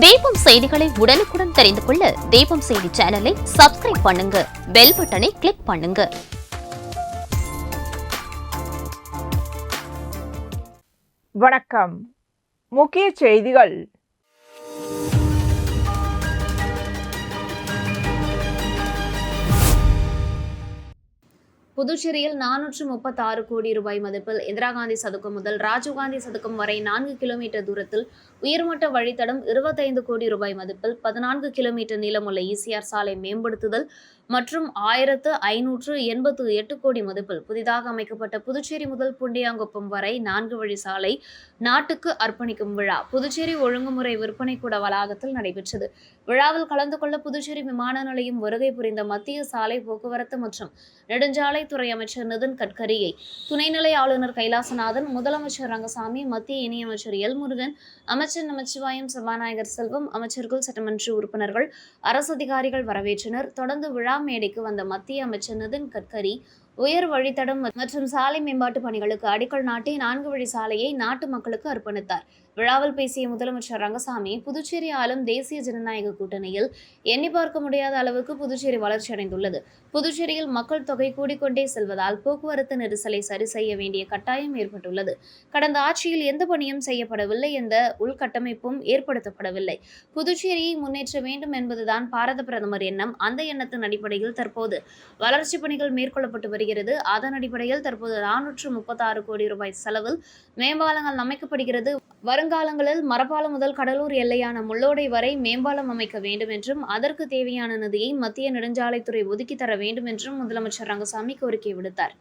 தீபம் செய்திகளை உடனுக்குடன் தெரிந்து கொள்ள தீபம் செய்தி சேனலை சப்ஸ்கிரைப் பண்ணுங்க, பெல் பட்டனை கிளிக் பண்ணுங்க. வணக்கம். முக்கிய செய்திகள். புதுச்சேரியில் 436 கோடி ரூபாய் மதிப்பில் இந்திரா காந்தி சதுக்கம் முதல் ராஜீவ்காந்தி சதுக்கம் வரை 4 கிலோமீட்டர் தூரத்தில் உயர்மட்ட வழித்தடம், 25 கோடி ரூபாய் மதிப்பில் 14 கிலோமீட்டர் நீளமுள்ள ஈசிஆர் சாலை மேம்படுத்துதல் மற்றும் 1588 கோடி மதிப்பில் புதிதாக அமைக்கப்பட்ட புதுச்சேரி முதல் புண்டியாங்குப்பம் வரை 4 வழி சாலை நாட்டுக்கு அர்ப்பணிக்கும் விழா புதுச்சேரி ஒழுங்குமுறை விற்பனை கூட வளாகத்தில் நடைபெற்றது. விழாவில் கலந்து கொள்ள புதுச்சேரி விமான நிலையம் வருகை புரிந்த மத்திய சாலை போக்குவரத்து மற்றும் நெடுஞ்சாலைத்துறை அமைச்சர் நிதின் கட்கரியை துணைநிலை ஆளுநர் கைலாசநாதன், முதலமைச்சர் ரங்கசாமி, மத்திய இணையமைச்சர் எல் முருகன், அமைச்சர் நமச்சிவாயம், சபாநாயகர் செல்வம், அமைச்சர்கள், சட்டமன்ற உறுப்பினர்கள், அரசு அதிகாரிகள் வரவேற்றனர். தொடர்ந்து விழா மேடைக்கு வந்த மத்திய அமைச்சர் நிதின் கட்கரி உயர் வழித்தடம் மற்றும் சாலை மேம்பாட்டு பணிகளுக்கு அடிக்கல் நாட்டி 4 வழி சாலையை நாட்டு மக்களுக்கு அர்ப்பணித்தார். விழாவில் பேசிய முதலமைச்சர் ரங்கசாமி, புதுச்சேரி ஆளும் தேசிய ஜனநாயக கூட்டணியில் எண்ணி பார்க்க முடியாத அளவுக்கு புதுச்சேரி வளர்ச்சியடைந்துள்ளது. புதுச்சேரியில் மக்கள் தொகை கூடிக்கொண்டே செல்வதால் போக்குவரத்து நெரிசலை சரி செய்ய வேண்டிய கட்டாயம் ஏற்பட்டுள்ளது. கடந்த ஆட்சியில் எந்த பணியும் செய்யப்படவில்லை, எந்த உள்கட்டமைப்பும் ஏற்படுத்தப்படவில்லை. புதுச்சேரியை முன்னேற்ற வேண்டும் என்பதுதான் பாரத பிரதமர் எண்ணம். அந்த எண்ணத்தின் அடிப்படையில் தற்போது வளர்ச்சி பணிகள் மேற்கொள்ளப்பட்டு வருகிறது. அதன் அடிப்படையில் தற்போது 436 கோடி ரூபாய் செலவில் மேம்பாலங்கள் அமைக்கப்படுகிறது. வருங்காலங்களில் மரப்பாலம் முதல் கடலூர் எல்லையான முள்ளோடை வரை மேம்பாலம் அமைக்க வேண்டும் என்றும் அதற்கு தேவையான நிதியை மத்திய நெடுஞ்சாலைத்துறை ஒதுக்கி தர வேண்டும் என்றும் முதலமைச்சர் ரங்கசாமி கோரிக்கை விடுத்தார்.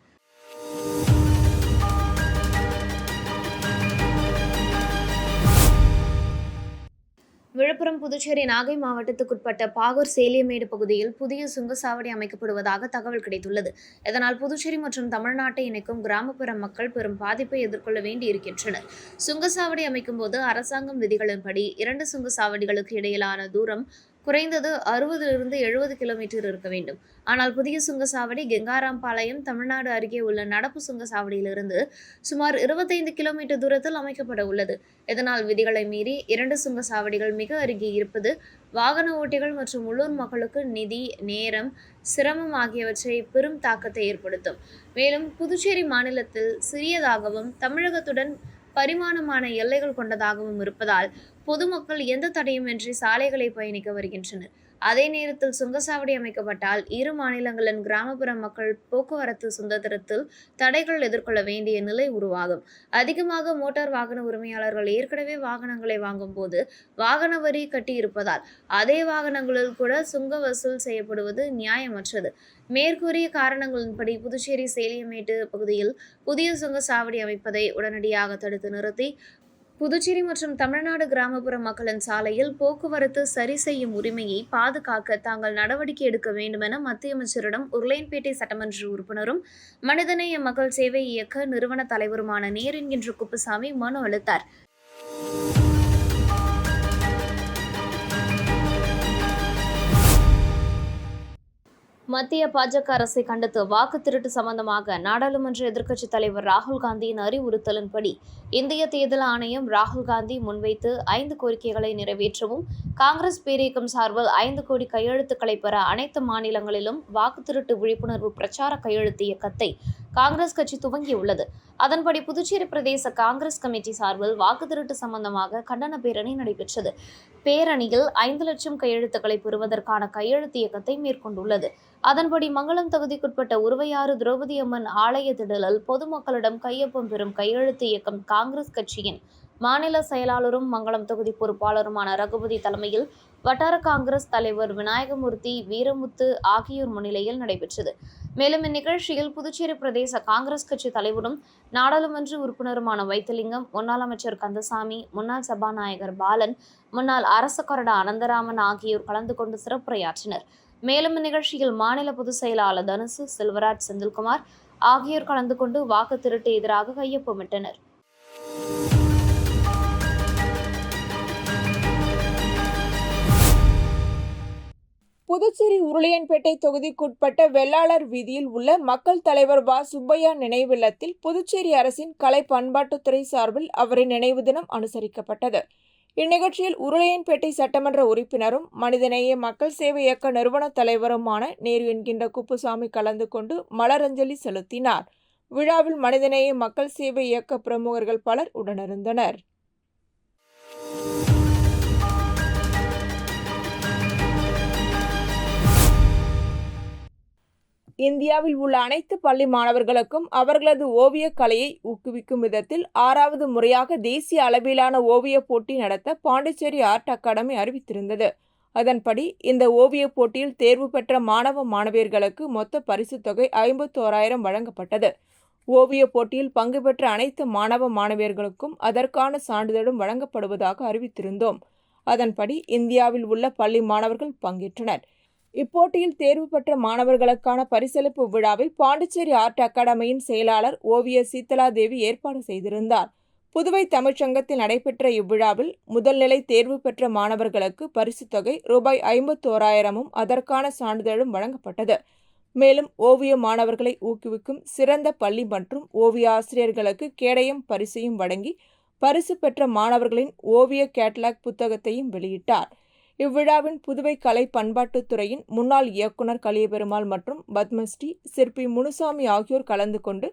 விழுப்புரம், புதுச்சேரி, நாகை மாவட்டத்துக்குட்பட்ட பாகூர் சேலியமேடு பகுதியில் புதிய சுங்கச்சாவடி அமைக்கப்படுவதாக தகவல் கிடைத்துள்ளது. இதனால் புதுச்சேரி மற்றும் தமிழ்நாட்டை இணைக்கும் கிராமப்புற மக்கள் பெரும் பாதிப்பை எதிர்கொள்ள வேண்டியிருக்கின்றனர். சுங்கச்சாவடி அமைக்கும் போது அரசாங்கம் விதிகளின்படி 2 சுங்கச்சாவடிகளுக்கு இடையிலான தூரம் குறைந்தது 60-70 கிலோமீட்டர் இருக்க வேண்டும். ஆனால் புதிய சுங்கச்சாவடி கெங்காராம்பாளையம், தமிழ்நாடு அருகே உள்ள நடப்பு சுங்கச்சாவடியிலிருந்து சுமார் 25 கிலோமீட்டர் தூரத்தில் அமைக்கப்பட உள்ளது. இதனால் விதிகளை மீறி 2 சுங்கச்சாவடிகள் மிக அருகே இருப்பது வாகன ஓட்டிகள் மற்றும் உள்ளூர் மக்களுக்கு நிதி, நேரம், சிரமம் ஆகியவற்றை பெரும் தாக்கத்தை ஏற்படுத்தும். மேலும் புதுச்சேரி மாநிலத்தில் சிறியதாகவும் தமிழகத்துடன் பரிமாணமான எல்லைகள் கொண்டதாகவும் இருப்பதால் பொதுமக்கள் எந்த தடையுமின்றி சாலைகளை பயணிக்க வருகின்றனர். அதே நேரத்தில் சுங்கச்சாவடி அமைக்கப்பட்டால் இரு மாநிலங்களின் கிராமப்புற மக்கள் போக்குவரத்து சுதந்திரத்தில் தடைகள் எதிர்கொள்ள வேண்டிய நிலை உருவாகும். அதிகமாக மோட்டார் வாகன உரிமையாளர்கள் ஏற்கனவே வாகனங்களை வாங்கும் போது வாகன வரி கட்டியிருப்பதால் அதே வாகனங்களில் கூட சுங்க வசூல் செய்யப்படுவது நியாயமற்றது. மேற்கூறிய காரணங்களின்படி புதுச்சேரி சேலியமேட்டு பகுதியில் புதிய சுங்கச்சாவடி அமைப்பதை உடனடியாக தடுத்து நிறுத்தி புதுச்சேரி மற்றும் தமிழ்நாடு கிராமப்புற மக்களின் சாலையில் போக்குவரத்து சரி செய்யும் உரிமையை பாதுகாக்க தாங்கள் நடவடிக்கை எடுக்க வேண்டுமென மத்திய அமைச்சரிடம் உருளையன்பேட்டை சட்டமன்ற உறுப்பினரும் மனிதநேய மக்கள் சேவை இயக்க நிறுவன தலைவருமான நேர் என்கின்ற குப்புசாமி மனு அளித்தார். மத்திய பாஜக அரசை கண்டித்து வாக்கு திருட்டு சம்பந்தமாக நாடாளுமன்ற எதிர்க்கட்சித் தலைவர் ராகுல் காந்தியின் அறிவுறுத்தலின்படி இந்திய தேர்தல் ஆணையம் ராகுல் காந்தி முன்வைத்து 5 கோரிக்கைகளை நிறைவேற்றவும், காங்கிரஸ் பேரியக்கம் சார்பில் 5 கோடி கையெழுத்துக்களை பெற அனைத்து மாநிலங்களிலும் வாக்கு திருட்டு விழிப்புணர்வு பிரச்சார கையெழுத்து இயக்கத்தை காங்கிரஸ் கட்சி துவங்கியுள்ளது. அதன்படி புதுச்சேரி பிரதேச காங்கிரஸ் கமிட்டி சார்பில் வாக்கு திருட்டு சம்பந்தமாக கண்டன பேரணி நடைபெற்றது. பேரணியில் 5 லட்சம் கையெழுத்துக்களை பெறுவதற்கான கையெழுத்து இயக்கத்தை மேற்கொண்டுள்ளது. அதன்படி மங்களம் தொகுதிக்குட்பட்ட உருவையாறு திரௌபதி அம்மன் ஆலய திடலில் பொதுமக்களிடம் கையொப்பம் பெறும் கையெழுத்து இயக்கம் காங்கிரஸ் கட்சியின் மாநில செயலாளரும் மங்களம் தொகுதி பொறுப்பாளருமான ரகுபதி தலைமையில் வட்டார காங்கிரஸ் தலைவர் விநாயகமூர்த்தி, வீரமுத்து ஆகியோர் முன்னிலையில் நடைபெற்றது. மேலும் இந்நிகழ்ச்சியில் புதுச்சேரி பிரதேச காங்கிரஸ் கட்சி தலைவரும் நாடாளுமன்ற உறுப்பினருமான வைத்திலிங்கம், முன்னாள் அமைச்சர் கந்தசாமி, முன்னாள் சபாநாயகர் பாலன், முன்னாள் அரசு கொறடா அனந்தராமன் ஆகியோர் கலந்து கொண்டு சிறப்புரையாற்றினர். மேலும் இந்நிகழ்ச்சியில் மாநில பொதுச் செயலாளர் தனுசு, செல்வராஜ், செந்தில்குமார் ஆகியோர் கலந்து கொண்டு வாக்கு திருட்டு எதிராக கையொப்பமிட்டனர். புதுச்சேரி உருளையன்பேட்டை தொகுதிக்குட்பட்ட வெள்ளாளர் வீதியில் உள்ள மக்கள் தலைவர் வ. சுப்பையா நினைவில்லத்தில் புதுச்சேரி அரசின் கலை பண்பாட்டுத்துறை சார்பில் அவரின் நினைவு தினம் அனுசரிக்கப்பட்டது. இந்நிகழ்ச்சியில் உருளையன்பேட்டை சட்டமன்ற உறுப்பினரும் மனிதநேய மக்கள் சேவை இயக்க நிறுவன தலைவருமான நேரு என்கின்ற குப்புசாமி கலந்து கொண்டு மலரஞ்சலி செலுத்தினார். விழாவில் மனிதநேய மக்கள் சேவை இயக்க பிரமுகர்கள் பலர் உடனிருந்தனர். இந்தியாவில் உள்ள அனைத்து பள்ளி மாணவர்களுக்கும் அவர்களது ஓவியக் கலையை ஊக்குவிக்கும் விதத்தில் 6வது முறையாக தேசிய அளவிலான ஓவியப் போட்டி நடத்த பாண்டிச்சேரி ஆர்ட் அகாடமி அறிவித்திருந்தது. அதன்படி இந்த ஓவியப் போட்டியில் தேர்வு பெற்ற மாணவ மாணவியர்களுக்கு மொத்த பரிசுத் தொகை 51,000 வழங்கப்பட்டது. ஓவியப் போட்டியில் பங்கு பெற்ற அனைத்து மாணவ மாணவியர்களுக்கும் அதற்கான சான்றிதழும் வழங்கப்படுவதாக அறிவித்திருந்தோம். அதன்படி இந்தியாவில் உள்ள பள்ளி மாணவர்கள் பங்கேற்றனர். இப்போட்டியில் தேர்வு பெற்ற மாணவர்களுக்கான பரிசளிப்பு விழாவை பாண்டிச்சேரி ஆர்ட் அகாடமியின் செயலாளர் ஓவியர் சீதலா தேவி ஏற்பாடு செய்திருந்தார். புதுவை தமிழ்ச்சங்கத்தில் நடைபெற்ற இவ்விழாவில் முதல்நிலை தேர்வு பெற்ற மாணவர்களுக்கு பரிசுத் தொகை ரூபாய் 51,000 அதற்கான சான்றிதழும் வழங்கப்பட்டது. மேலும் ஓவிய மாணவர்களை ஊக்குவிக்கும் சிறந்த பள்ளி மற்றும் ஓவிய ஆசிரியர்களுக்கு கேடயம் பரிசையும் வழங்கி பரிசு பெற்ற மாணவர்களின் ஓவிய கேட்டலாக் புத்தகத்தையும் வெளியிட்டார். இவ்விழாவின் புதுவை கலை பண்பாட்டுத்துறையின் முன்னாள் இயக்குநர் கலியபெருமாள் மற்றும் பத்மஸ்ரீ சிற்பி முனுசாமி ஆகியோர் கலந்து கொண்டு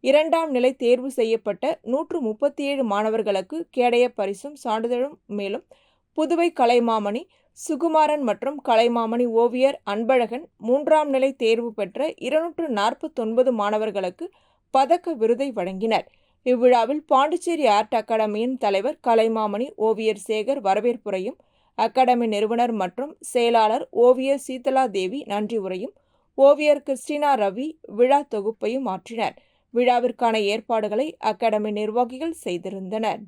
2ஆம் நிலை தேர்வு செய்யப்பட்ட 137 மாணவர்களுக்கு கேடய பரிசும் சான்றிதழும், மேலும் புதுவை கலைமாமணி சுகுமாரன் மற்றும் கலைமாமணி ஓவியர் அன்பழகன் 3ஆம் நிலை தேர்வு பெற்ற 249 மாணவர்களுக்கு பதக்க விருதை வழங்கினர். இவ்விழாவில் பாண்டிச்சேரி ஆர்ட் அகாடமியின் தலைவர் கலைமாமணி ஓவியர் சேகர் வரவேற்புரையும், அகாடமி நிறுவனர் மற்றும் செயலாளர் ஓவியர் சீதலா தேவி நன்றி உரையும், ஓவியர் கிறிஸ்டினா ரவி விழா தொகுப்பையும் ஆற்றினர். விழாவிற்கான ஏற்பாடுகளை அகாடமி நிர்வாகிகள் செய்திருந்தனர்.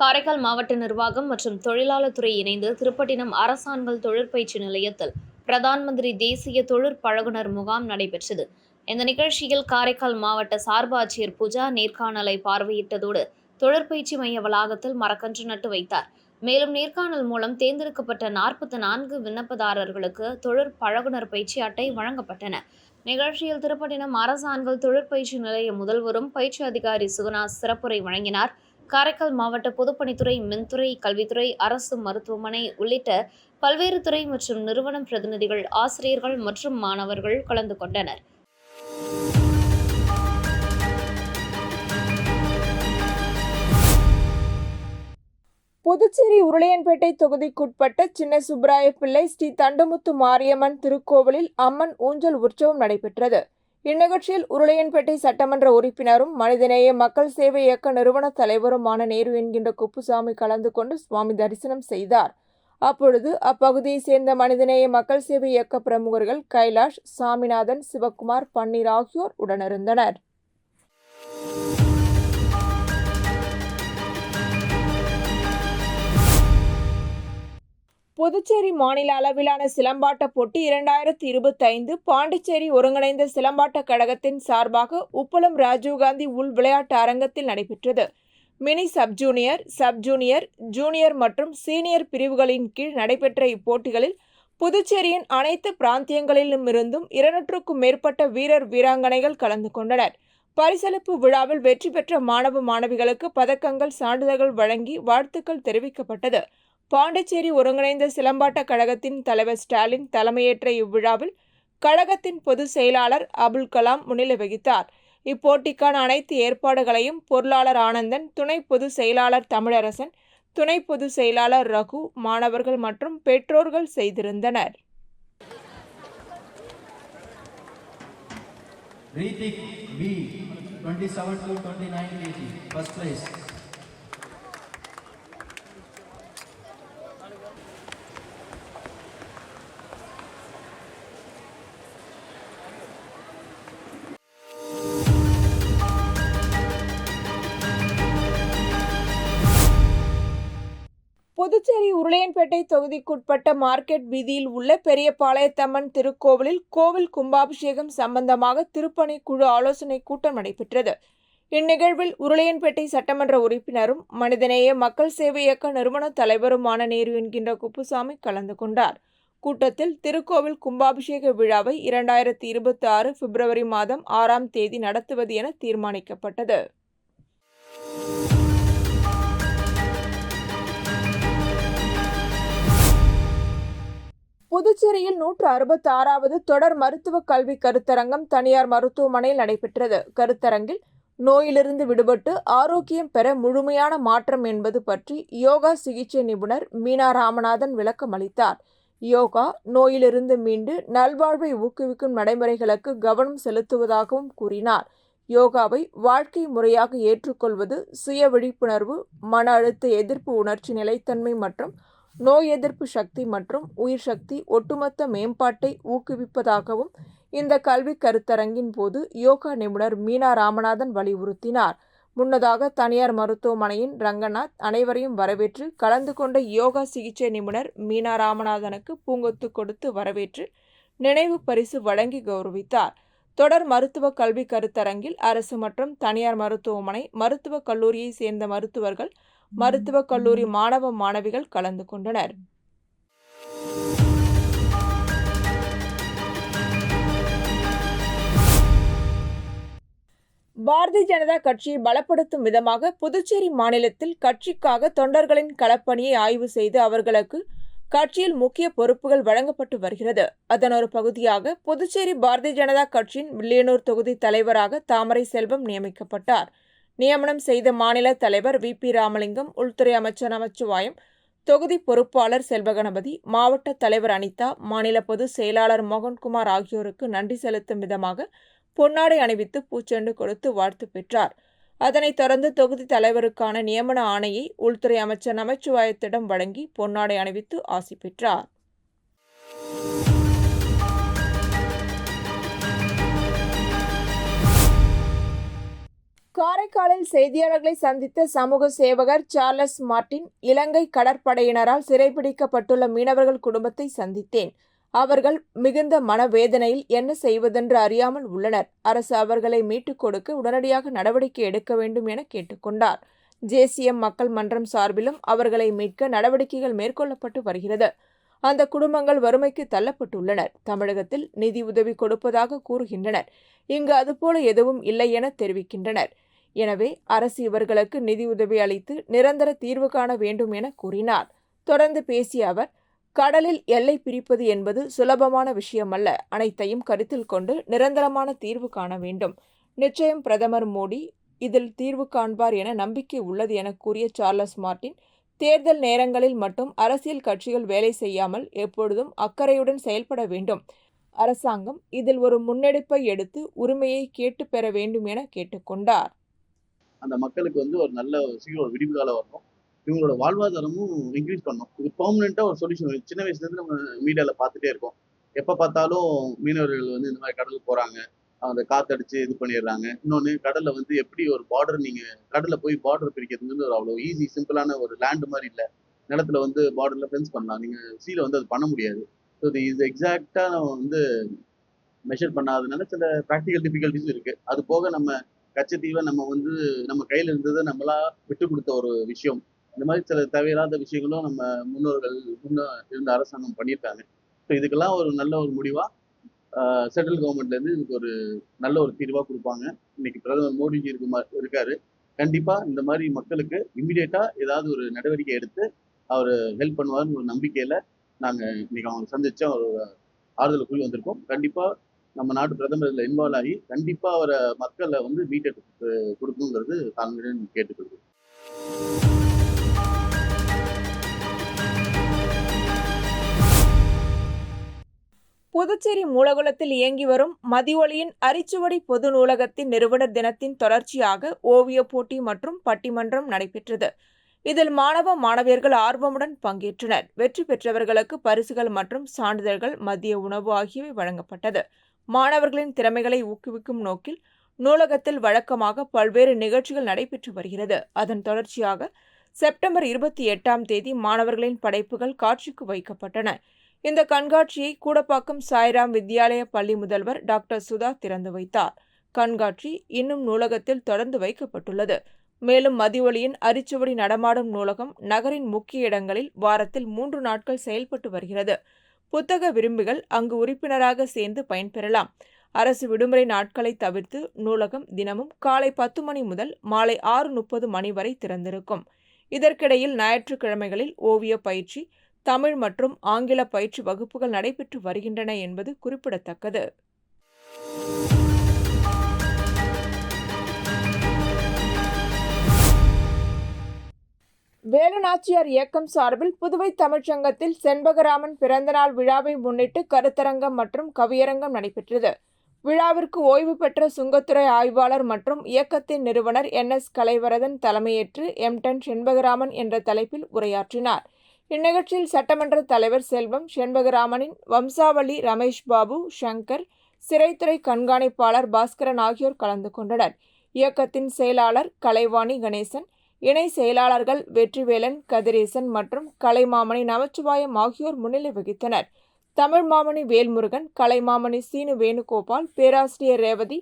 காரைக்கால் மாவட்ட நிர்வாகம் மற்றும் தொழிலாளர் துறை இணைந்து திருப்பட்டினம் அரசாண்கள் தொழிற்பயிற்சி நிலையத்தில் பிரதான் மந்திரி தேசிய தொழிற்பழகுனர் முகாம் நடைபெற்றது. இந்த நிகழ்ச்சியில் காரைக்கால் மாவட்ட சார்பு ஆட்சியர் பூஜா நேர்காணலை பார்வையிட்டதோடு தொழிற்பயிற்சி மைய வளாகத்தில் மரக்கன்று நட்டு வைத்தார். மேலும் நேர்காணல் மூலம் தேர்ந்தெடுக்கப்பட்ட 44 விண்ணப்பதாரர்களுக்கு தொழிற்பழகுனர் பயிற்சி அட்டை வழங்கப்பட்டன. நிகழ்ச்சியில் திருப்பட்டினம் அரசாண்கள் தொழிற்பயிற்சி நிலைய முதல்வரும் பயிற்சி அதிகாரி சுகுணாஸ் சிறப்புரை வழங்கினார். காரைக்கால் மாவட்ட பொதுப்பணித்துறை, மின்துறை, கல்வித்துறை, அரசு மருத்துவமனை உள்ளிட்ட பல்வேறு துறை மற்றும் நிறுவன பிரதிநிதிகள், ஆசிரியர்கள் மற்றும் மாணவர்கள் கலந்து கொண்டனர். புதுச்சேரி உருளையன்பேட்டை தொகுதிக்குட்பட்ட சின்ன சுப்பராயப்பிள்ளை ஸ்ரீ தண்டுமுத்து மாரியம்மன் திருக்கோவிலில் அம்மன் ஊஞ்சல் உற்சவம் நடைபெற்றது. இந்நிகழ்ச்சியில் உருளையன்பேட்டை சட்டமன்ற உறுப்பினரும் மனிதநேய மக்கள் சேவை இயக்க நிறுவன தலைவருமான நேரு என்கின்ற குப்புசாமி கலந்து கொண்டு சுவாமி தரிசனம் செய்தார். அப்பொழுது அப்பகுதியை சேர்ந்த மனிதநேய மக்கள் சேவை இயக்க பிரமுகர்கள் கைலாஷ், சாமிநாதன், சிவக்குமார், பன்னீர் ஆகியோர் உடனிருந்தனர். புதுச்சேரி மாநில அளவிலான சிலம்பாட்ட போட்டி 2025 பாண்டிச்சேரி ஒருங்கிணைந்த சிலம்பாட்ட கழகத்தின் சார்பாக உப்பளம் ராஜீவ்காந்தி உள் விளையாட்டு அரங்கத்தில் நடைபெற்றது. மினி சப் ஜூனியர், ஜூனியர் மற்றும் சீனியர் பிரிவுகளின் கீழ் நடைபெற்ற இப்போட்டிகளில் புதுச்சேரியின் அனைத்து பிராந்தியங்களிலுமிருந்தும் 200க்கும் மேற்பட்ட வீரர் வீராங்கனைகள் கலந்து கொண்டனர். பரிசளிப்பு விழாவில் வெற்றி பெற்ற மாணவ மாணவிகளுக்கு பதக்கங்கள், சான்றிதழ்கள் வழங்கி வாழ்த்துக்கள் தெரிவிக்கப்பட்டது. பாண்டிச்சேரி ஒருங்கிணைந்த சிலம்பாட்ட கழகத்தின் தலைவர் ஸ்டாலின் தலைமையேற்ற இவ்விழாவில் கழகத்தின் பொதுச் செயலாளர் அபுல் கலாம் முன்னிலை வகித்தார். இப்போட்டிக்கான அனைத்து ஏற்பாடுகளையும் பொருளாளர் ஆனந்தன், துணை பொதுச் செயலாளர் தமிழரசன், துணை பொதுச் செயலாளர் ரகு, மாணவர்கள் மற்றும் பெற்றோர்கள் செய்திருந்தனர். Ritik B 27 to 29 kg first place. Puducherry Orleanpet தொகுதிக்குட்பட்ட மார்க்கெட் வீதியில் உள்ள பெரியபாளையத்தம்மன் திருக்கோவிலில் கோவில் கும்பாபிஷேகம் சம்பந்தமாக திருப்பணி குழு ஆலோசனை கூட்டம் நடைபெற்றது. இந்நிகழ்வில் உருளையன்பேட்டை சட்டமன்ற உறுப்பினரும் மனிதநேய மக்கள் சேவை இயக்க நிறுவன தலைவருமான நேரு என்கின்ற குப்புசாமி கலந்து கொண்டார். இக்கூட்டத்தில் திருக்கோவில் கும்பாபிஷேக விழாவை 2026 பிப்ரவரி மாதம் 6ஆம் தேதி நடத்துவது என தீர்மானிக்கப்பட்டது. புதுச்சேரியில் 166வது தொடர் மருத்துவ கல்வி கருத்தரங்கம் தனியார் மருத்துவமனையில் நடைபெற்றது. கருத்தரங்கில் நோயிலிருந்து விடுபட்டு ஆரோக்கியம் பெற முழுமையான மாற்றம் என்பது பற்றி யோகா சிகிச்சை நிபுணர் மீனா ராமநாதன் விளக்கம் அளித்தார். யோகா நோயிலிருந்து மீண்டு நல்வாழ்வை ஊக்குவிக்கும் நடைமுறைகளுக்கு கவனம் செலுத்துவதாகவும் கூறினார். யோகாவை வாழ்க்கை முறையாக ஏற்றுக்கொள்வது சுய விழிப்புணர்வு, மன அழுத்த எதிர்ப்பு உணர்ச்சி நிலைத்தன்மை மற்றும் நோய் எதிர்ப்பு சக்தி மற்றும் உயிர் சக்தி ஒட்டுமொத்த மேம்பாட்டை ஊக்குவிப்பதாகவும் இந்த கல்வி கருத்தரங்கின் போது யோகா நிபுணர் மீனா ராமநாதன் வலியுறுத்தினார். முன்னதாக தனியார் மருத்துவமனையின் ரங்கநாத் அனைவரையும் வரவேற்று கலந்து கொண்ட யோகா சிகிச்சை நிபுணர் மீனா ராமநாதனுக்கு பூங்கொத்து கொடுத்து வரவேற்று நினைவு பரிசு வழங்கி கௌரவித்தார். தொடர் மருத்துவ கல்வி கருத்தரங்கில் அரசு மற்றும் தனியார் மருத்துவமனை, மருத்துவக் கல்லூரியை சேர்ந்த மருத்துவர்கள், மருத்துவக் கல்லூரி மாணவ மாணவிகள் கலந்து கொண்டனர். பாரதிய ஜனதா கட்சியை பலப்படுத்தும் விதமாக புதுச்சேரி மாநிலத்தில் கட்சிக்காக தொண்டர்களின் களப்பணியை ஆய்வு செய்து அவர்களுக்கு கட்சியில் முக்கிய பொறுப்புகள் வழங்கப்பட்டு வருகிறது. அதன் ஒரு பகுதியாக புதுச்சேரி பாரதிய ஜனதா கட்சியின் வில்லியனூர் தொகுதி தலைவராக தாமரை செல்வம் நியமிக்கப்பட்டார். நியமனம் செய்த மாநில தலைவர் VP ராமலிங்கம், உள்துறை அமைச்சர் நமச்சிவாயம், தொகுதி பொறுப்பாளர் செல்வகணபதி, மாவட்ட தலைவர் அனிதா, மாநில பொதுச் செயலாளர் மோகன்குமார் ஆகியோருக்கு நன்றி செலுத்தும் விதமாக பொன்னாடை அணிவித்து பூச்செண்டு கொடுத்து வாழ்த்து பெற்றார். அதனைத் தொடர்ந்து தொகுதி தலைவருக்கான நியமன ஆணையை உள்துறை அமைச்சர் நமச்சிவாயத்திடம் வழங்கி பொன்னாடை அணிவித்து ஆசி பெற்றார். காரைக்காலில் செய்தியாளர்களை சந்தித்த சமூக சேவகர் சார்லஸ் மார்டின், இலங்கை கடற்படையினரால் சிறைபிடிக்கப்பட்டுள்ள மீனவர்கள் குடும்பத்தை சந்தித்தேன். அவர்கள் மிகுந்த மனவேதனையில் என்ன செய்வதென்று அறியாமல் உள்ளனர். அரசு அவர்களை மீட்டுக் கொடுக்க உடனடியாக நடவடிக்கை எடுக்க வேண்டும் என கேட்டுக்கொண்டார். JCM மக்கள் மன்றம் சார்பிலும் அவர்களை மீட்க நடவடிக்கைகள் மேற்கொள்ளப்பட்டு வருகிறது. அந்த குடும்பங்கள் வறுமைக்கு தள்ளப்பட்டுள்ளனர். தமிழகத்தில் நிதி உதவி கொடுப்பதாக கூறுகின்றனர். இங்கு அதுபோல எதுவும் இல்லை என தெரிவிக்கின்றனர். எனவே அரசு இவர்களுக்கு நிதி உதவி அளித்து நிரந்தர தீர்வு காண வேண்டும் என கூறினார். தொடர்ந்து பேசிய அவர், கடலில் எல்லை பிரிப்பது என்பது சுலபமான விஷயமல்ல. அனைத்தையும் கருத்தில் கொண்டு நிரந்தரமான தீர்வு காண வேண்டும். நிச்சயம் பிரதமர் மோடி இதில் தீர்வு காண்பார் என நம்பிக்கை உள்ளது என கூறிய சார்லஸ் மார்டின், தேர்தல் நேரங்களில் மட்டும் அரசியல் கட்சிகள் வேலை செய்யாமல் எப்பொழுதும் அக்கறையுடன் செயல்பட வேண்டும். அரசாங்கம் இதில் ஒரு முன்னெடுப்பை எடுத்து உரிமையை கேட்டு பெற வேண்டும் என கேட்டுக்கொண்டார். அந்த மக்களுக்கு ஒரு நல்ல சீக்கிரம் ஒரு விடிவு காலம் வரணும். இவங்களோட வாழ்வாதாரமும் இன்க்ரீஸ் பண்ணணும். இது பெர்மனெண்ட்டாக ஒரு சொல்யூஷன். சின்ன வயசுலேருந்து நம்ம மீடியாவில் பார்த்துட்டே இருக்கோம். எப்போ பார்த்தாலும் மீனவர்கள் இந்த மாதிரி கடலுக்கு போகிறாங்க, அந்த காற்றடிச்சு இது பண்ணிடுறாங்க. இன்னொன்று, கடலில் எப்படி ஒரு பார்டர், நீங்கள் கடலில் போய் பார்டர் பிரிக்கிறதுங்கிறது ஒரு அவ்வளோ ஈஸி சிம்பிளான ஒரு லேண்டு மாதிரி இல்லை. நிலத்தில் பார்டரில் ஃபென்ஸ் பண்ணலாம், நீங்கள் சீல அது பண்ண முடியாது. ஸோ இது எக்ஸாக்டாக நம்ம மெஷர் பண்ணாததுனால சில ப்ராக்டிக்கல் டிஃபிகல்ட்டிஸும் இருக்குது. அது போக நம்ம கச்சத்தீவை நம்ம கையில் இருந்ததை நம்மளா விட்டு கொடுத்த ஒரு விஷயம். இந்த மாதிரி சில தேவையில்லாத விஷயங்களும் நம்ம முன்னோர்கள் இருந்த அரசாங்கம் பண்ணியிருக்காங்க. ஸோ இதுக்கெல்லாம் ஒரு நல்ல ஒரு முடிவாக சென்ட்ரல் கவர்மெண்ட்லேருந்து இதுக்கு ஒரு நல்ல ஒரு தீர்வாக கொடுப்பாங்க. இன்னைக்கு பிரதமர் மோடிஜி இருக்காரு. கண்டிப்பாக இந்த மாதிரி மக்களுக்கு இம்மிடியேட்டாக ஏதாவது ஒரு நடவடிக்கை எடுத்து அவர் ஹெல்ப் பண்ணுவார்னு ஒரு நம்பிக்கையில் நாங்கள் இன்னைக்கு அவங்க சந்திச்சு ஒரு ஆறுதல் கூறி வந்திருக்கோம். கண்டிப்பாக நம்ம நாட்டு பிரதமர் இதில் இன்வால்வ் ஆகி கண்டிப்பாக அவரை மக்களை மீட்டெடுத்து கொடுக்கணுங்கிறது தாங்களுடன் கேட்டுக்கொள்கிறேன். புதுச்சேரி மூலகுளத்தில் இயங்கி வரும் மதிவொலியின் அரிச்சுவடி பொது நூலகத்தின் நிறுவனர் தினத்தின் தொடர்ச்சியாக ஓவியப் போட்டி மற்றும் பட்டிமன்றம் நடைபெற்றது. இதில் மாணவ மாணவியர்கள் ஆர்வமுடன் பங்கேற்றனர். வெற்றி பெற்றவர்களுக்கு பரிசுகள் மற்றும் சான்றிதழ்கள், மதிய உணவு ஆகியவை வழங்கப்பட்டது. மாணவர்களின் திறமைகளை ஊக்குவிக்கும் நோக்கில் நூலகத்தில் வழக்கமாக பல்வேறு நிகழ்ச்சிகள் நடைபெற்று வருகிறது. அதன் தொடர்ச்சியாக செப்டம்பர் 28ஆம் தேதி மாணவர்களின் படைப்புகள் காட்சிக்கு வைக்கப்பட்டன. இந்த கண்காட்சியை கூடப்பாக்கம் சாய்ராம் வித்யாலய பள்ளி முதல்வர் டாக்டர் சுதா திறந்து வைத்தார். கண்காட்சி இன்னும் நூலகத்தில் தொடர்ந்து வைக்கப்பட்டுள்ளது. மேலும் மதிவொலியின் அரிச்சுவடி நடமாடும் நூலகம் நகரின் முக்கிய இடங்களில் வாரத்தில் 3 நாட்கள் செயல்பட்டு வருகிறது. புத்தக விரும்பிகள் அங்கு உறுப்பினராக சேர்ந்து பயன்பெறலாம். அரசு விடுமுறை நாட்களை தவிர்த்து நூலகம் தினமும் காலை 10 மணி முதல் மாலை 6:30 மணி வரை திறந்திருக்கும். இதற்கிடையில் ஞாயிற்றுக்கிழமைகளில் ஓவிய பயிற்சி, தமிழ் மற்றும் ஆங்கில பயிற்சி வகுப்புகள் நடைபெற்று வருகின்றன என்பது குறிப்பிடத்தக்கது. வேலுநாச்சியார் இயக்கம் சார்பில் புதுவை தமிழ்ச்சங்கத்தில் செண்பகராமன் பிறந்தநாள் விழாவை முன்னிட்டு கருத்தரங்கம் மற்றும் கவியரங்கம் நடைபெற்றது. விழாவிற்கு ஓய்வு பெற்ற சுங்கத்துறை ஆய்வாளர் மற்றும் இயக்கத்தின் நிறுவனர் NS கலைவரதன் தலைமையேற்று எம்டன் செண்பகராமன் என்ற தலைப்பில் உரையாற்றினார். இந்நிகழ்ச்சியில் சட்டமன்ற தலைவர் செல்வம், செண்பகராமனின் வம்சாவளி ரமேஷ் பாபு, சங்கர், சிறைத்துறை கண்காணிப்பாளர் பாஸ்கரன் ஆகியோர் கலந்து கொண்டனர். இயக்கத்தின் செயலாளர் கலைவாணி கணேசன், இணை செயலாளர்கள் வெற்றிவேலன், கதிரேசன் மற்றும் கலைமாமணி நமச்சிவாயம் ஆகியோர் முன்னிலை வகித்தனர். தமிழ் மாமணி வேல்முருகன், கலைமாமணி சீனு வேணுகோபால், பேராசிரியர் ரேவதி,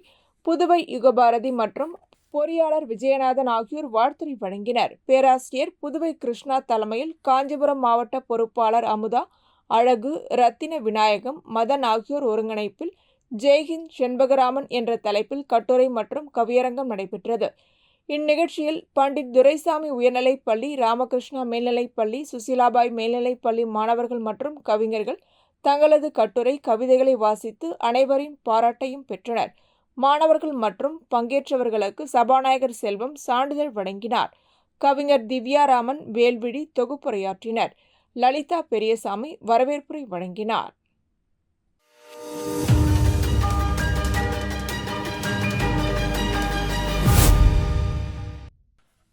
புதுவை யுகபாரதி மற்றும் பொறியாளர் விஜயநாதன் ஆகியோர் வாழ்த்துரை வழங்கினர். பேராசிரியர் புதுவை கிருஷ்ணா தலைமையில் காஞ்சிபுரம் மாவட்ட பொறுப்பாளர் அமுதா, அழகு, ரத்தின விநாயகம், மதன் ஆகியோர் ஒருங்கிணைப்பில் ஜெய்ஹிந்த் செண்பகராமன் என்ற தலைப்பில் கட்டுரை மற்றும் கவியரங்கம் நடைபெற்றது. இந்நிகழ்ச்சியில் பண்டிட் துரைசாமி உயர்நிலைப்பள்ளி, ராமகிருஷ்ணா மேல்நிலைப்பள்ளி, சுசீலாபாய் மேல்நிலைப்பள்ளி மாணவர்கள் மற்றும் கவிஞர்கள் தங்களது கட்டுரை, கவிதைகளை வாசித்து அனைவரின் பாராட்டையும் பெற்றனர். மாணவர்கள் மற்றும் பங்கேற்றவர்களுக்கு சபாநாயகர் செல்வம் சான்றிதழ் வழங்கினார். கவிஞர் திவ்யாராமன், வேல்விழி தொகுப்புரையாற்றினர். லலிதா பெரியசாமி வரவேற்புரை வழங்கினார்.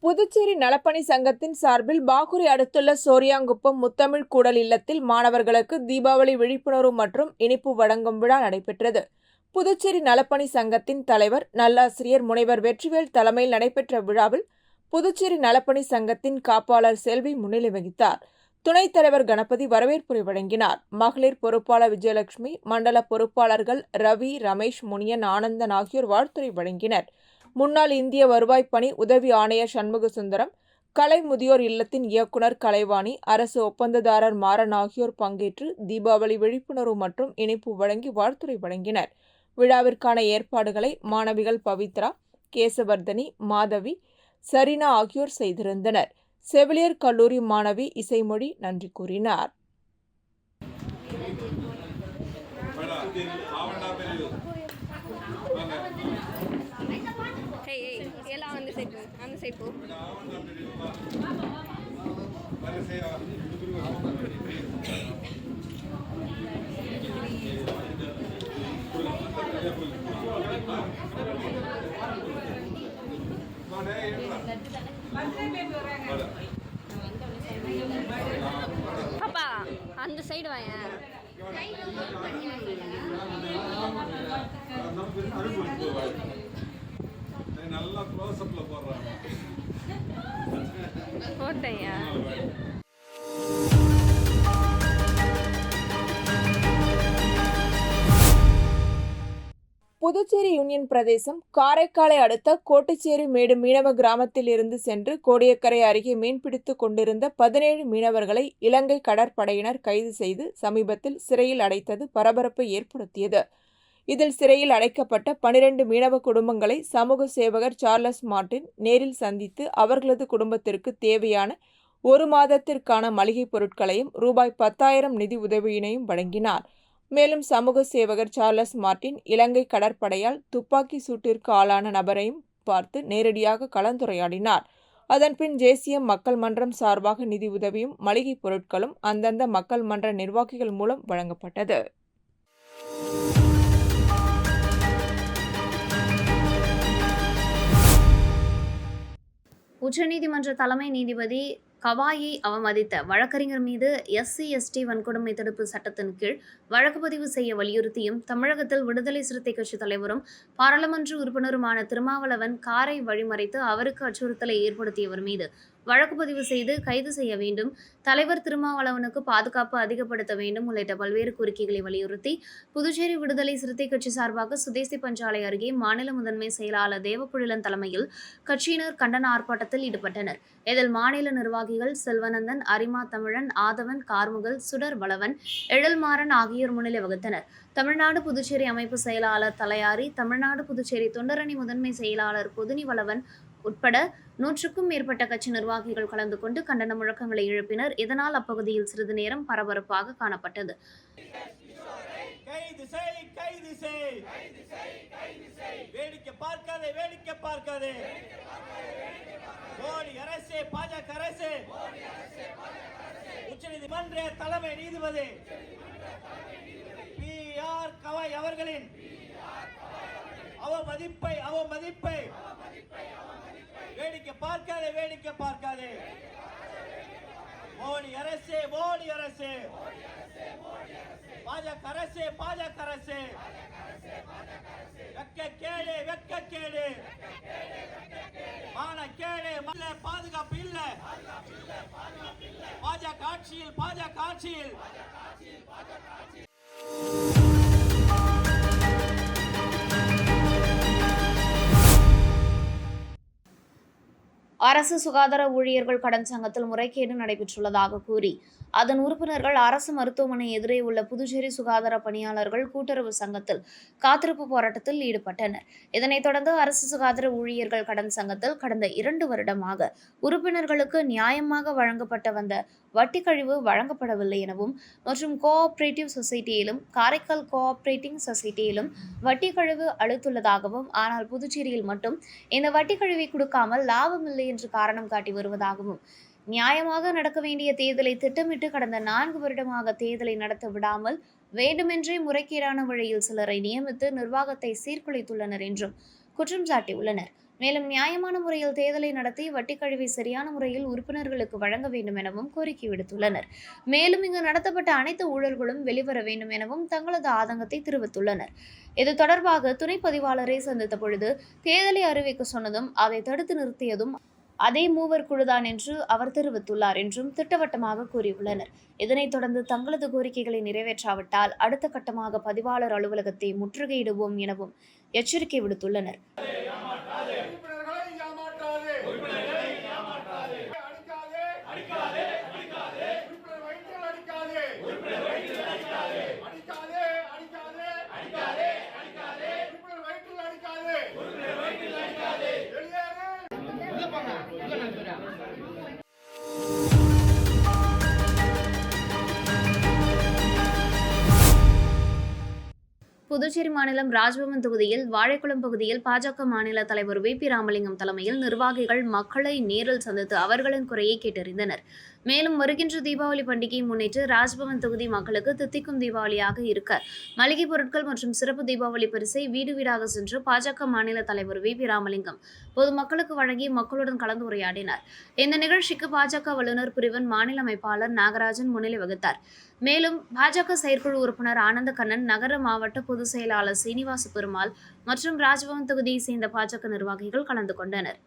புதுச்சேரி நலப்பணி சங்கத்தின் சார்பில் பாகூரை அடுத்துள்ள சோரியாங்குப்பம் முத்தமிழ் கூடல் இல்லத்தில் மாணவர்களுக்கு தீபாவளி விழிப்புணர்வு மற்றும் இனிப்பு வழங்கும் விழா நடைபெற்றது. புதுச்சேரி நலப்பணி சங்கத்தின் தலைவர் நல்லாசிரியர் முனைவர் வெற்றிவேல் தலைமையில் நடைபெற்ற விழாவில் புதுச்சேரி நலப்பணி சங்கத்தின் காப்பாளர் செல்வி முன்னிலை வகித்தார். துணைத் தலைவர் கணபதி வரவேற்புரை வழங்கினார். மகளிர் பொறுப்பாளர் விஜயலட்சுமி, மண்டல பொறுப்பாளர்கள் ரவி, ரமேஷ், முனியன், ஆனந்தன் ஆகியோர் வாழ்த்துரை வழங்கினர். முன்னாள் இந்திய வருவாய் பணி உதவி ஆணையர் சண்முகசுந்தரம், கலை முதியோர் இல்லத்தின் இயக்குநர் கலைவாணி, அரசு ஒப்பந்ததாரர் மாறன் ஆகியோர் பங்கேற்று தீபாவளி விழிப்புணர்வு மற்றும் இனிப்பு வழங்கி வாழ்த்துரை வழங்கினர். விழாவிற்கான ஏற்பாடுகளை மாணவிகள் பவித்ரா, கேசவர்தனி, மாதவி, சரினா ஆகியோர் செய்திருந்தனர். செவிலியர் கல்லூரி மாணவி இசைமொழி நன்றி கூறினார். பாப்பா அந்த சைடு வாங்க. நல்லா க்ளோஸ்அப்ல போடுறாங்க. போட்டையா புதுச்சேரி யூனியன் பிரதேசம் காரைக்காலை அடுத்த கோட்டுச்சேரி மேடு மீனவ கிராமத்தில் இருந்து சென்று கோடியக்கரை அருகே மீன்பிடித்துக் கொண்டிருந்த 17 மீனவர்களை இலங்கை கடற்படையினர் கைது செய்து சமீபத்தில் சிறையில் அடைத்தது பரபரப்பை ஏற்படுத்தியது. இதில் சிறையில் அடைக்கப்பட்ட 12 மீனவ குடும்பங்களை சமூக சேவகர் சார்லஸ் மார்டின் நேரில் சந்தித்து அவர்களது குடும்பத்திற்கு தேவையான 1 மாதத்திற்கான மளிகை பொருட்களையும் ரூபாய் 10,000 நிதி உதவியினையும் வழங்கினார். மேலும் சமூக சேவகர் சார்லஸ் மார்டின் இலங்கை கடற்படையால் துப்பாக்கி சூட்டிற்கு ஆளான நபரையும் பார்த்து நேரடியாக கலந்துரையாடினார். அதன்பின் JCM மக்கள் மன்றம் சார்பாக நிதி உதவியும் மளிகை பொருட்களும் அந்தந்த மக்கள் மன்ற நிர்வாகிகள் மூலம் வழங்கப்பட்டது. உச்சநீதிமன்ற தலைமை நீதிபதி கவாயை அவமதித்த வழக்கறிஞர் மீது SC/ST வன்கொடுமை தடுப்பு சட்டத்தின் கீழ் வழக்கு பதிவு செய்ய வலியுறுத்தியும் தமிழகத்தில் விடுதலை சிறுத்தை கட்சி தலைவரும் பாராளுமன்ற உறுப்பினருமான திருமாவளவன் காரை வழிமறைத்து அவருக்கு அச்சுறுத்தலை ஏற்படுத்தியவர் மீது வழக்கு பதிவு செய்து கைது செய்ய வேண்டும், தலைவர் திருமாவளவனுக்கு பாதுகாப்பு அதிகப்படுத்த வேண்டும் உள்ளிட்ட பல்வேறு கோரிக்கைகளை வலியுறுத்தி புதுச்சேரி விடுதலை சிறுத்தை கட்சி சார்பாக சுதேசி பஞ்சாலை அருகே மாநில முதன்மை செயலாளர் தேவப்புழிலன் தலைமையில் கட்சியினர் கண்டன ஆர்ப்பாட்டத்தில் ஈடுபட்டனர். இதில் மாநில நிர்வாகிகள் செல்வநந்தன், அரிமா தமிழன், ஆதவன், கார்முகல், சுடர் வளவன், எழில்மாறன் ஆகியோர் முன்னிலை வகித்தனர். தமிழ்நாடு புதுச்சேரி அமைப்பு செயலாளர் தலையாரி, தமிழ்நாடு புதுச்சேரி தொண்டரணி முதன்மை செயலாளர் பொதுனி வளவன் உட்பட 100க்கும் மேற்பட்ட கட்சி நிர்வாகிகள் கலந்து கொண்டு கண்டன முழக்கங்களை எழுப்பினர். இதனால் அப்பகுதியில் சிறிது நேரம் பரபரப்பாக காணப்பட்டது. கைது செய், கைது செய், வேடிக்கை பார்க்காதே, வேடிக்கை பார்க்காதே. மோடி அரசே, பாஜக அரசே, உச்சநீதிமன்ற தலைமை நீதிபதி பி.ஆர். கவாய் அவர்களின் அவமதிப்பை வேடிக்கை பார்க்காதே, வேடிக்கை பார்க்காதே. மோடி அரசே, மோடி அரசே, பாஜக அரசே, பாஜக அரசே, வெட்கக்கேடு, வெட்கக்கேடு, மானக்கேடு, பாதுகாப்பு இல்ல, பாஜக ஆட்சியில், பாஜக ஆட்சியில். அரசு சுகாதார ஊழியர்கள் கடன் சங்கத்தில் முறைகேடு நடைபெற்றுள்ளதாக கூறி அதன் உறுப்பினர்கள் அரசு மருத்துவமனை எதிரே உள்ள புதுச்சேரி சுகாதார பணியாளர்கள் கூட்டுறவு சங்கத்தில் காத்திருப்பு போராட்டத்தில் ஈடுபட்டனர். இதனைத் தொடர்ந்து அரசு சுகாதார ஊழியர்கள் கடன் சங்கத்தில் கடந்த 2 வருடமாக உறுப்பினர்களுக்கு நியாயமாக வழங்கப்பட்ட வந்த வட்டி கழிவு வழங்கப்படவில்லை எனவும் மற்றும் கோஆபரேட்டிவ் சொசைட்டியிலும் காரைக்கால் கோஆபரேட்டிங் சொசைட்டியிலும் வட்டி கழிவு அளித்துள்ளதாகவும், ஆனால் புதுச்சேரியில் மட்டும் இந்த வட்டி கழிவை கொடுக்காமல் லாபமில்லை என்று காரணம் காட்டி வருவதாகவும், நியாயமாக நடக்க வேண்டிய தேர்தலை திட்டமிட்டு கடந்த 4 வருடமாக தேர்தலை நடத்த விடாமல் வேண்டுமென்றே முறைகேடான வழியில் சிலரை நியமித்து நிர்வாகத்தை சீர்குலைத்துள்ளனர் என்றும் குற்றம் சாட்டியுள்ளனர். மேலும் நியாயமான முறையில் தேர்தலை நடத்தி வட்டி கழிவை சரியான முறையில் உறுப்பினர்களுக்கு வழங்க வேண்டும் எனவும் கோரிக்கை விடுத்துள்ளனர். மேலும் இங்கு நடத்தப்பட்ட அனைத்து ஊழல்களும் வெளிவர வேண்டும் எனவும் தங்களது ஆதங்கத்தை தெரிவித்துள்ளனர். இது தொடர்பாக துணை பதிவாளரை சந்தித்த பொழுது தேர்தலை அறிவிக்க சொன்னதும் அதை தடுத்து நிறுத்தியதும் அதே மூவர் குழுதான் என்று அவர் தெரிவித்துள்ளார் என்றும் திட்டவட்டமாக கூறியுள்ளனர். இதனைத் தொடர்ந்து தங்களது கோரிக்கைகளை நிறைவேற்றாவிட்டால் அடுத்த கட்டமாக பதிவாளர் அலுவலகத்தை முற்றுகையிடுவோம் எனவும் எச்சரிக்கை விடுத்துள்ளனர். புதுச்சேரி மாநிலம் ராஜ்பவன் தொகுதியில் வாழைக்குளம் பகுதியில் பாஜக மாநில தலைவர் வி.பி. ராமலிங்கம் தலைமையில் நிர்வாகிகள் மக்களை நேரில் சந்தித்து அவர்களின் குறையை கேட்டறிந்தனர். மேலும் வருகின்ற தீபாவளி பண்டிகையை முன்னிட்டு ராஜ்பவன் தொகுதி மக்களுக்கு தித்திக்கும் தீபாவளியாக இருக்க மளிகை பொருட்கள் மற்றும் சிறப்பு தீபாவளி பரிசை வீடு வீடாக சென்று பாஜக மாநில தலைவர் வி.பி. ராமலிங்கம் பொதுமக்களுக்கு வழங்கி மக்களுடன் கலந்துரையாடினார். இந்த நிகழ்ச்சிக்கு பாஜக வல்லுநர் பிரிவின் மாநில அமைப்பாளர் நாகராஜன் முன்னிலை வகித்தார். மேலும் பாஜக செயற்குழு உறுப்பினர் ஆனந்த கண்ணன், நகர மாவட்ட பொதுச் செயலாளர் சீனிவாச பெருமாள் மற்றும் ராஜ்பவன் தொகுதியை சேர்ந்த பாஜக நிர்வாகிகள் கலந்து கொண்டனர்.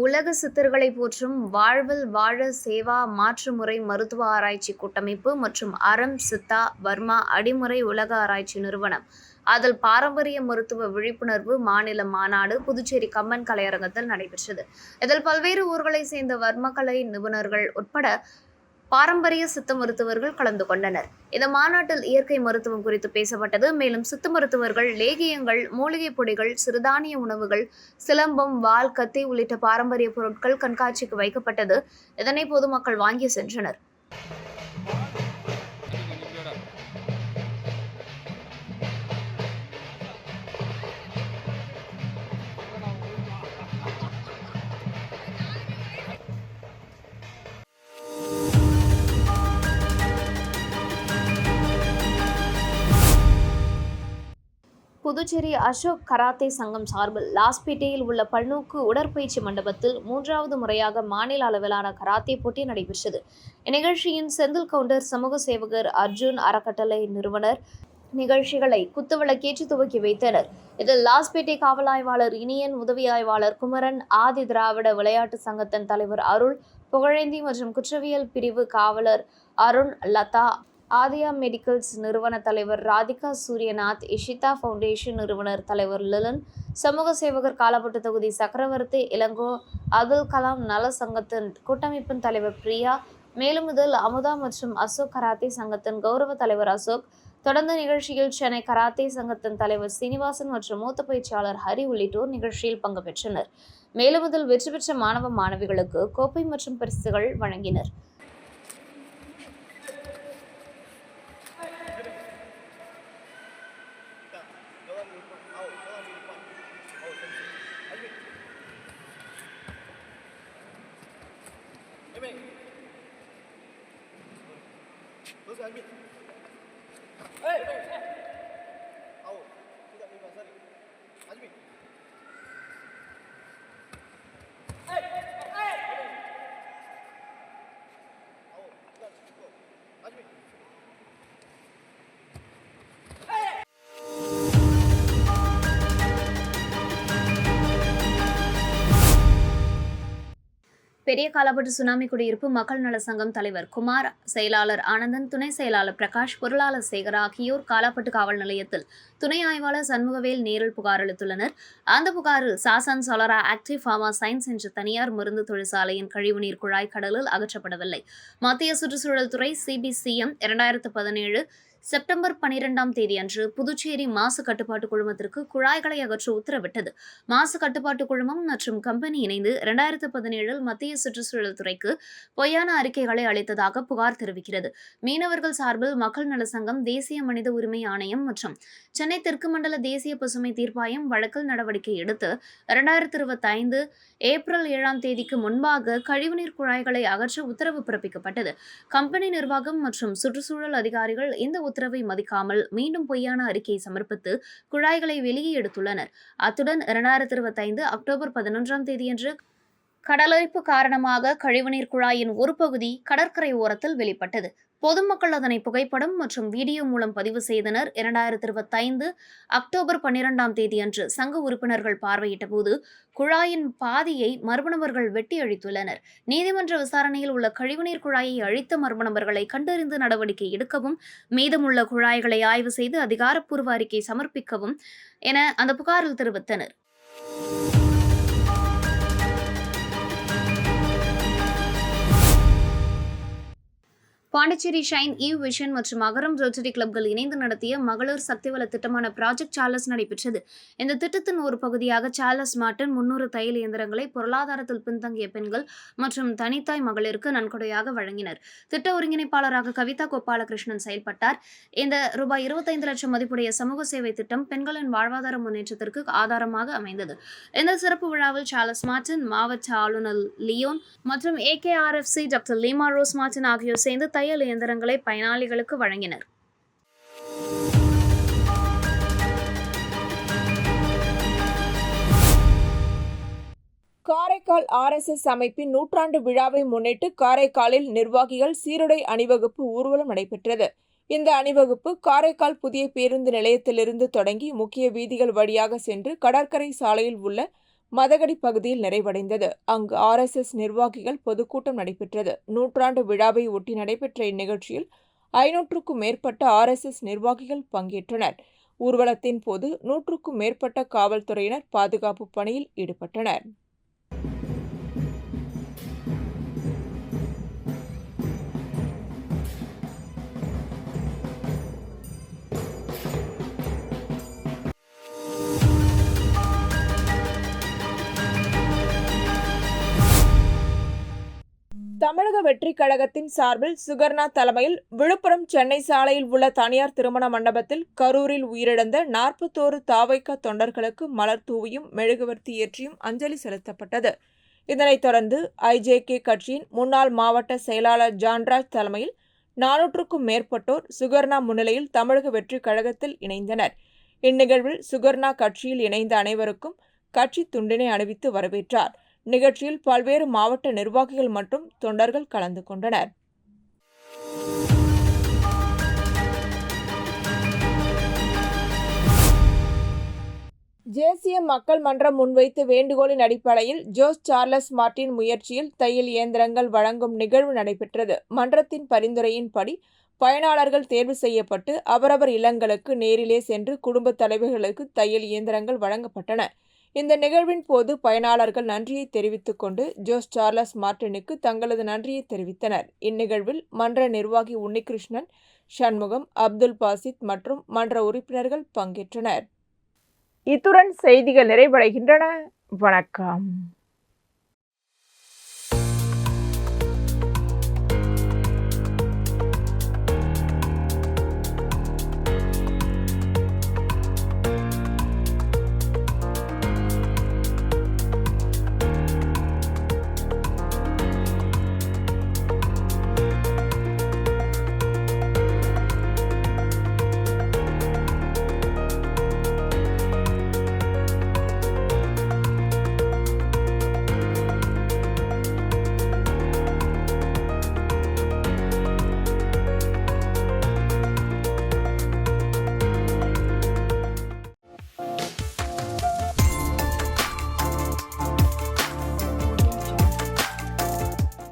உலக சித்தர்களை போற்றும் வாழ்வில் வாழ சேவா மாற்றுமுறை மருத்துவ ஆராய்ச்சி கூட்டமைப்பு மற்றும் அறம் சித்தா வர்மா அடிமுறை உலக ஆராய்ச்சி நிறுவனம் அதில் பாரம்பரிய மருத்துவ விழிப்புணர்வு மாநில மாநாடு புதுச்சேரி கம்மன் கலையரங்கத்தில் நடைபெற்றது. இதில் பல்வேறு ஊர்களை சேர்ந்த வர்மக்கலை நிபுணர்கள் உட்பட பாரம்பரிய சித்த மருத்துவர்கள் கலந்து கொண்டனர். இந்த மாநாட்டில் இயற்கை மருத்துவம் குறித்து பேசப்பட்டது. மேலும் சித்த மருத்துவர்கள் லேகியங்கள், மூலிகை பொடிகள், சிறுதானிய உணவுகள், சிலம்பம், வாள், கத்தி உள்ளிட்ட பாரம்பரிய பொருட்கள் கண்காட்சிக்கு வைக்கப்பட்டது. இதனை பொதுமக்கள் வாங்கி சென்றனர். புதுச்சேரி அசோக் கராத்தே சங்கம் சார்பில் லாஸ்பேட்டையில் உள்ள பல்நோக்கு உடற்பயிற்சி மண்டபத்தில் 3வது முறையாக மாநில அளவிலான கராத்தே போட்டி நடைபெற்றது. இந்நிகழ்ச்சியின் செந்தில் கவுண்டர், சமூக சேவகர் அர்ஜுன் அறக்கட்டளை நிறுவனர் நிகழ்ச்சிகளை குத்துவிளக்கேற்றி துவக்கி வைத்தனர். இதில் லாஸ்பேட்டை காவல் ஆய்வாளர் இனியன், உதவி ஆய்வாளர் குமரன், ஆதி திராவிட விளையாட்டு சங்கத்தின் தலைவர் அருள், புகழேந்தி மற்றும் குற்றவியல் பிரிவு காவலர் அருண், லதா, ஆதியா மெடிக்கல்ஸ் நிறுவன தலைவர் ராதிகா சூரியநாத், இஷிதா ஃபவுண்டேஷன் நிறுவனர் தலைவர் லிலன், சமூக சேவகர் காலப்பட்டு தொகுதி சக்கரவர்த்தி இளங்கோ, அப்துல் கலாம் நல சங்கத்தின் கூட்டமைப்பின் தலைவர் பிரியா, மேலும் இதில் அமுதா மற்றும் அசோக் கராத்தே சங்கத்தின் கௌரவ தலைவர் அசோக். தொடர்ந்து நிகழ்ச்சியில் சென்னை கராத்தே சங்கத்தின் தலைவர் சீனிவாசன் மற்றும் மூத்த பயிற்சியாளர் ஹரி உள்ளிட்டோர் நிகழ்ச்சியில் பங்கு பெற்றனர். மேலும் இதில் வெற்றி பெற்ற மாணவ மாணவிகளுக்கு கோப்பை மற்றும் பரிசுகள் வழங்கினர். பெரிய காலாப்பட்டு சுனாமி குடியிருப்பு மக்கள் நல சங்கம் தலைவர் குமார், செயலாளர் ஆனந்தன், துணை செயலாளர் பிரகாஷ், பொருளாளர் சேகர் ஆகியோர் காலாப்பட்டு காவல் நிலையத்தில் துணை ஆய்வாளர் சண்முகவேல் நேரில் புகார் அளித்துள்ளனர். அந்த புகாரில் சாசன் சொலரா ஆக்டிவ் ஃபார்மா சயின்ஸ் என்ற தனியார் மருந்து தொழிற்சாலையின் கழிவுநீர் குழாய் கடலில் அகற்றப்படவில்லை. மத்திய சுற்றுச்சூழல் துறை CBCM 2017 செப்டம்பர் 12ஆம் தேதி அன்று புதுச்சேரி மாசு கட்டுப்பாட்டு குழுமத்திற்கு குழாய்களை அகற்ற உத்தரவிட்டது. மாசு கட்டுப்பாட்டு குழுமம் மற்றும் கம்பெனி இணைந்து 2017 மத்திய சுற்றுச்சூழல் துறைக்கு பொய்யான அறிக்கைகளை அளித்ததாக புகார் தெரிவிக்கிறது. மீனவர்கள் சார்பில் மக்கள் நல சங்கம், தேசிய மனித உரிமை ஆணையம் மற்றும் சென்னை தெற்கு மண்டல தேசிய பசுமை தீர்ப்பாயம் வழக்கில் நடவடிக்கை எடுத்து 2025 ஏப்ரல் 7ஆம் தேதிக்கு முன்பாக கழிவுநீர் குழாய்களை அகற்ற உத்தரவு பிறப்பிக்கப்பட்டது. கம்பெனி நிர்வாகம் மற்றும் சுற்றுச்சூழல் அதிகாரிகள் இந்த உத்தரவை மதிக்காமல் மீண்டும் பொய்யான அறிக்கையை சமர்ப்பித்து குழாய்களை வெளியே எடுத்துள்ளனர். அத்துடன் 2025 அக்டோபர் 11ஆம் தேதியன்று கடலரிப்பு காரணமாக கழிவுநீர் குழாயின் ஒரு பகுதி கடற்கரை ஓரத்தில் வெளிப்பட்டது. பொதுமக்கள் அதனை புகைப்படம் மற்றும் வீடியோ மூலம் பதிவு செய்தனர். 2025 அக்டோபர் 12ஆம் தேதி அன்று சங்க உறுப்பினர்கள் பார்வையிட்ட போது குழாயின் பாதியை மர்ம நபர்கள் வெட்டி அழித்துள்ளனர். நீதிமன்ற விசாரணையில் உள்ள கழிவுநீர் குழாயை அழித்த மர்ம நபர்களை கண்டறிந்து நடவடிக்கை எடுக்கவும், மீதமுள்ள குழாய்களை ஆய்வு செய்து அதிகாரப்பூர்வ அறிக்கை சமர்ப்பிக்கவும் என அந்த புகாரில் தெரிவித்தனர். பாண்டிச்சேரி ஷைன், ஈவ் விஷன் மற்றும் அகரம் ரோட்டரி கிளப்கள் இணைந்து நடத்திய மகளிர் சக்திவள திட்டமான ப்ராஜெக்ட் சார்லஸ் நடைபெற்றது. இந்த திட்டத்தின் ஒரு பகுதியாக சார்லஸ் மார்ட்டின் 300 தையல் இயந்திரங்களை பொருளாதாரத்தில் பின்தங்கிய பெண்கள் மற்றும் தனித்தாய் மகளிருக்கு நன்கொடையாக வழங்கினர். திட்ட ஒருங்கிணைப்பாளராக கவிதா கோபாலகிருஷ்ணன் செயல்பட்டார். இந்த ரூபாய் 25 லட்சம் மதிப்புடைய சமூக சேவை திட்டம் பெண்களின் வாழ்வாதார முன்னேற்றத்திற்கு ஆதாரமாக அமைந்தது. இந்த சிறப்பு விழாவில் சார்லஸ் மார்ட்டின், மாவட்ட ஆளுநர் லியோன் மற்றும் AKRFC doctor Lima rose Martin ஆகியோர் சேர்ந்து தையல் இயந்திரங்களை பயனாளிகளுக்கு வழங்கினர். காரைக்கால் RSS அமைப்பின் 100ஆண்டு விழாவை முன்னிட்டு காரைக்காலில் நிர்வாகிகள் சீருடை அணிவகுப்பு ஊர்வலம் நடைபெற்றது. இந்த அணிவகுப்பு காரைக்கால் புதிய பேருந்து நிலையத்திலிருந்து தொடங்கி முக்கிய வீதிகள் வழியாக சென்று கடற்கரை சாலையில் உள்ள மதகடி பகுதியில் நிறைவடைந்தது. அங்கு RSS நிர்வாகிகள் பொதுக்கூட்டம் நடைபெற்றது. 100ஆண்டு விழாவை ஒட்டி நடைபெற்ற இந்நிகழ்ச்சியில் 500க்கும் மேற்பட்ட RSS நிர்வாகிகள் பங்கேற்றனர். ஊர்வலத்தின் போது 100க்கும் மேற்பட்ட காவல்துறையினர் பாதுகாப்பு பணியில் ஈடுபட்டனர். தமிழக வெற்றி கழகத்தின் சார்பில் சுகர்ணா தலைமையில் விழுப்புரம் சென்னை சாலையில் உள்ள தனியார் திருமண மண்டபத்தில் கரூரில் உயிரிழந்த 41 தாவைக்கா தொண்டர்களுக்கு மலர் தூவியும் மெழுகுவர்த்தி ஏற்றியும் அஞ்சலி செலுத்தப்பட்டது. இதனைத் தொடர்ந்து IJK கட்சியின் முன்னாள் மாவட்ட செயலாளர் ஜான்ராஜ் தலைமையில் 400க்கும் மேற்பட்டோர் சுகர்ணா முன்னிலையில் தமிழக வெற்றி கழகத்தில் இணைந்தனர். இந்நிகழ்வில் சுகர்ணா கட்சியில் இணைந்த அனைவருக்கும் கட்சி துண்டினை அணிவித்து வரவேற்றார். நிகழ்ச்சியில் பல்வேறு மாவட்ட நிர்வாகிகள் மற்றும் தொண்டர்கள் கலந்து கொண்டனர். தேசிய மக்கள் மன்றம் முன்வைத்த வேண்டுகோளின் அடிப்படையில் ஜோஸ் சார்லஸ் மார்ட்டின் முயற்சியில் தையல் இயந்திரங்கள் வழங்கும் நிகழ்வு நடைபெற்றது. மன்றத்தின் பரிந்துரையின்படி பயனாளர்கள் தேர்வு செய்யப்பட்டு அவரவர் இல்லங்களுக்கு நேரிலே சென்று குடும்ப தலைவர்களுக்கு தையல் இயந்திரங்கள் வழங்கப்பட்டன. இந்த நிகழ்வின் போது பயனாளர்கள் நன்றியை தெரிவித்துக் கொண்டு ஜோஸ் சார்லஸ் மார்ட்டினுக்கு தங்களது நன்றியை தெரிவித்தனர். இந்நிகழ்வில் மன்ற நிர்வாகி உன்னிகிருஷ்ணன், சண்முகம், அப்துல் பாசித் மற்றும் மன்ற உறுப்பினர்கள் பங்கேற்றனர். இத்துடன் செய்திகள் நிறைவடைகின்றன. வணக்கம்.